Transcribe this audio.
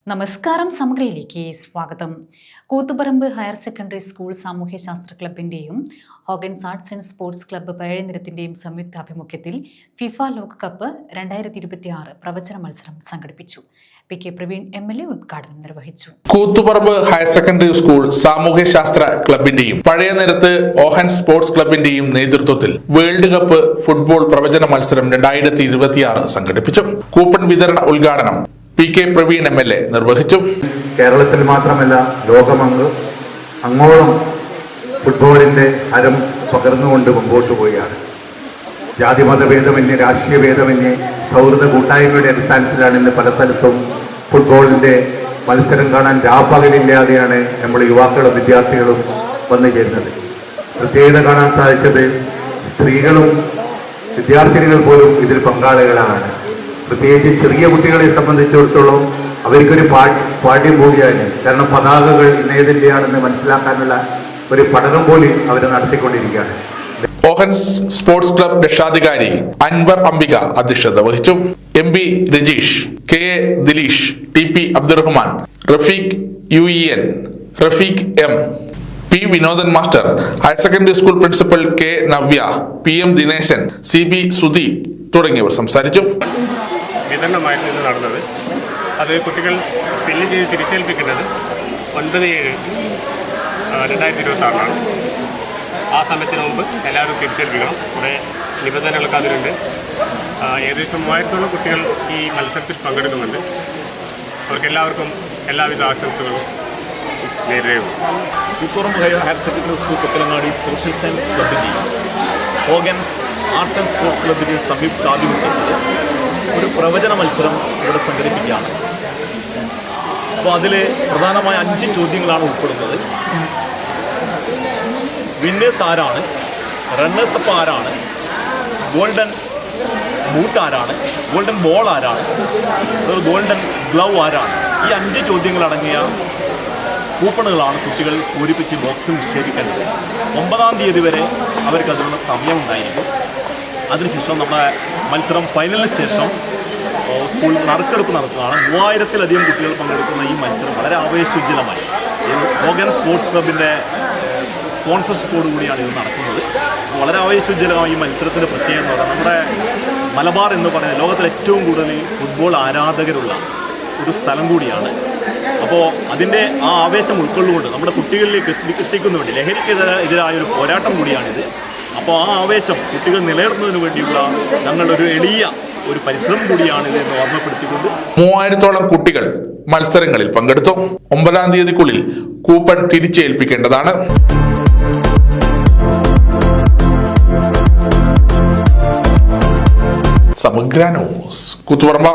നമസ്കാരം. സമഗ്രയിലേക്ക് സ്വാഗതം. കൂത്തുപറമ്പ് ഹയർ സെക്കൻഡറി സ്കൂൾ സാമൂഹ്യശാസ്ത്ര ക്ലബിന്റെയും Hogans arts and sports club പഴയനിരത്തിന്റെയും സംയുക്താഭിമുഖ്യത്തിൽ ഫിഫ ലോകകപ്പ് 2026 പ്രവചന മത്സരം സംഘടിപ്പിച്ചു. PK പ്രവീൺ MLA ഉദ്ഘാടനം നിർവഹിച്ചു. കൂത്തുപറമ്പ് ഹയർ സെക്കൻഡറി സ്കൂൾ സാമൂഹ്യശാസ്ത്ര ക്ലബിന്റെയും പഴയനിരത്ത് ഓഹൻ സ്പോർട്സ് ക്ലബിന്റെയും നേതൃത്വത്തിൽ വേൾഡ് കപ്പ് ഫുട്ബോൾ പ്രവചന മത്സരം 2026 സംഘടിപ്പിച്ചു. കൂപ്പൺ വിതരണ ഉദ്ഘാടനം PK പ്രവീൺ MLA നിർവഹിച്ചു. കേരളത്തിൽ മാത്രമല്ല അങ്ങോളം ഫുട്ബോളിന്റെ ഹരം പകർന്നുകൊണ്ട് മുമ്പോട്ട് പോവുകയാണ്. ജാതിമത ഭേദമന്യേ, രാഷ്ട്രീയ ഭേദമന്യേ, സൗഹൃദ കൂട്ടായ്മയുടെ അടിസ്ഥാനത്തിലാണ് ഇന്ന് പല സ്ഥലത്തും ഫുട്ബോളിന്റെ മത്സരം കാണാൻ രാപ്പകലില്ലാതെയാണ് നമ്മൾ യുവാക്കളും വിദ്യാർത്ഥികളും വന്നു ചേരുന്നത്. പ്രത്യേകത കാണാൻ സാധിച്ചത് സ്ത്രീകളും വിദ്യാർത്ഥിനികൾ പോലും ഇതിൽ പങ്കാളികളാണ്. പ്രത്യേകിച്ച് ചെറിയ കുട്ടികളെ സംബന്ധിച്ചിടത്തോളം അവർക്കൊരു പാഠ്യം കൂടിയാണ്. കാരണം പതാകകൾ ഇന്നേതിൻ്റെയാണെന്ന് മനസ്സിലാക്കാനുള്ള ഒരു പഠനം പോലും അവർ നടത്തിക്കൊണ്ടിരിക്കുകയാണ്. ഓഹൻസ് സ്പോർട്സ് ക്ലബ് രക്ഷാധികാരി അൻവർ അംബിക അധ്യക്ഷത വഹിച്ചു. MB Rajeesh, KA Dileesh, TP Abdurahman, Rafeeq UEN, Rafeeq M, P Vinodan master, higher secondary school principal K Navya, PM Dineshan, CB Sudeep തുടങ്ങിയവർ സംസാരിച്ചു. വിതരണമായിരുന്നു ഇത് നടന്നത്. അത് കുട്ടികൾ ഫില്ല് ചെയ്ത് തിരിച്ചേൽപ്പിക്കുന്നത് 9/7/2026 ആ സമയത്തിന് മുമ്പ് എല്ലാവരും തിരിച്ചേൽപ്പിക്കണം. കുറേ നിബന്ധനകളൊക്കെ അതിലുണ്ട്. ഏകദേശം 3000-ഓളം കുട്ടികൾ ഈ മത്സരത്തിൽ പങ്കെടുക്കുന്നുണ്ട്. അവർക്കെല്ലാവർക്കും എല്ലാവിധ ആശംസകളും നേരിടുകയും. Koothuparamba higher secondary school Kokkalangadi social science ക്ലബിൻ്റെയും ഹോഗൻസ് ആർട്സ് ആൻഡ് സ്പോർട്സ് ക്ലബിൻ്റെയും സംയുക്താഭിമുഖ്യത്തിൽ ഒരു പ്രവചന മത്സരം ഇവിടെ സംഘടിപ്പിക്കുകയാണ്. അപ്പോൾ അതിൽ പ്രധാനമായ 5 ചോദ്യങ്ങളാണ് ഉൾപ്പെടുന്നത്. വിന്നേഴ്സ് ആരാണ്, റണ്ണേഴ്സ് അപ്പ് ആരാണ്, ഗോൾഡൻ ബൂട്ട് ആരാണ്, ഗോൾഡൻ ബോൾ ആരാണ്, ഗോൾഡൻ ഗ്ലൗ ആരാണ്. ഈ 5 ചോദ്യങ്ങളടങ്ങിയ കൂപ്പണുകളാണ് കുട്ടികൾ പൂരിപ്പിച്ച് ബോക്സിൽ നിക്ഷേപിക്കേണ്ടത്. 9-ാം തീയതി വരെ അവർക്ക് അതിനുള്ള സമയമുണ്ടായിരിക്കും. അതിനുശേഷം നമ്മുടെ മത്സരം ഫൈനലിന് ശേഷം സ്കൂൾ നറുക്കെടുപ്പ് നടത്തുകയാണ്. 3000-ത്തിലധികം കുട്ടികൾ പങ്കെടുക്കുന്ന ഈ മത്സരം വളരെ ആവേശോജ്വലമായി ഹോഗൻ സ്പോർട്സ് ക്ലബിൻ്റെ സ്പോൺസർഷിപ്പോടുകൂടിയാണ് ഇത് നടക്കുന്നത്. വളരെ ആവേശോജ്വലമായി ഈ മത്സരത്തിൻ്റെ പ്രത്യേകത എന്ന് പറഞ്ഞാൽ നമ്മുടെ മലബാർ എന്ന് പറയുന്നത് ലോകത്തിലെ ഏറ്റവും കൂടുതൽ ഫുട്ബോൾ ആരാധകരുള്ള ഒരു സ്ഥലം കൂടിയാണ്. അപ്പോൾ അതിൻ്റെ ആ ആവേശം ഉൾക്കൊള്ളുകൊണ്ട് നമ്മുടെ കുട്ടികളിലേക്ക് എത്തിക്കുന്നതിന് വേണ്ടി ലഹരിക്കെതിരായ ഒരു പോരാട്ടം കൂടിയാണിത്. അപ്പോൾ ആ ആവേശം കുട്ടികൾ നിലനിർത്തുന്നതിന് വേണ്ടിയുള്ള ഞങ്ങളൊരു എളിയ ഒരു പരിശ്രമം കൂടിയാണിത് എന്ന് ഓർമ്മപ്പെടുത്തിക്കൊണ്ട് 3000-ഓളം കുട്ടികൾ മത്സരങ്ങളിൽ പങ്കെടുത്തു. 9-ാം തീയതിക്കുള്ളിൽ കൂപ്പൺ തിരിച്ചേൽപ്പിക്കേണ്ടതാണ്. സമഗ്ര ന്യൂസ്, കൂത്തുപറമ്പ്.